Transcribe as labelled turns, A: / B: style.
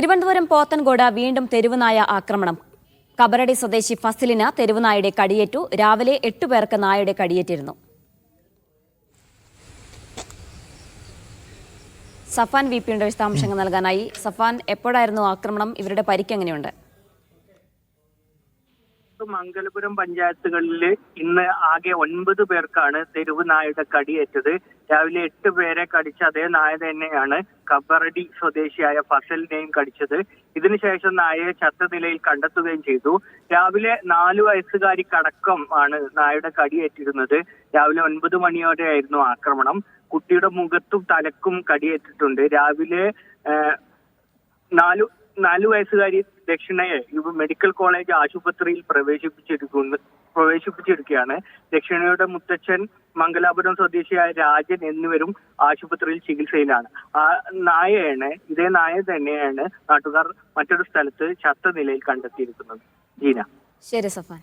A: തിരുവനന്തപുരം പോത്തൻകോട് വീണ്ടും തെരുവുനായ ആക്രമണം. കബറടി സ്വദേശി ഫസിലിന് തെരുവുനായയുടെ കടിയേറ്റു. രാവിലെ 8 പേർക്ക് നായയുടെ കടിയേറ്റിരുന്നു. സഫാൻ VP-യുടെ വിശദാംശങ്ങൾ നൽകാനായി. സഫാൻ, എപ്പോഴായിരുന്നു ആക്രമണം? ഇവരുടെ പരിക്ക് എങ്ങനെയുണ്ട്?
B: മംഗലപുരം പഞ്ചായത്തുകളിൽ ഇന്ന് ആകെ 9 പേർക്കാണ് തെരുവ് നായയുടെ കടിയേറ്റത്. രാവിലെ 8 പേരെ കടിച്ച അതേ നായ തന്നെയാണ് കബറടി സ്വദേശിയായ ഫസലിനെയും കടിച്ചത്. ഇതിനുശേഷം നായയെ ചത്ത നിലയിൽ കണ്ടെത്തുകയും ചെയ്തു. രാവിലെ 4 വയസ്സുകാരിക്കടക്കം ആണ് നായയുടെ കടിയേറ്റിരുന്നത്. രാവിലെ 9 മണിയോടെയായിരുന്നു ആക്രമണം. കുട്ടിയുടെ മുഖത്തും തലക്കും കടിയേറ്റിട്ടുണ്ട്. രാവിലെ 4 വയസ്സുകാരി ദക്ഷിണയെ മെഡിക്കൽ കോളേജ് ആശുപത്രിയിൽ പ്രവേശിപ്പിച്ചിരിക്കുകയാണ്. ദക്ഷിണയുടെ മുത്തച്ഛൻ മംഗലാപുരം സ്വദേശിയായ രാജൻ എന്നിവരും ആശുപത്രിയിൽ ചികിത്സയിലാണ്. ഇതേ നായ തന്നെയാണ് നാട്ടുകാർ മറ്റൊരു സ്ഥലത്ത് ചത്ത നിലയിൽ കണ്ടെത്തിയിരിക്കുന്നത്. ജീന.
A: ശരി സഫാൻ.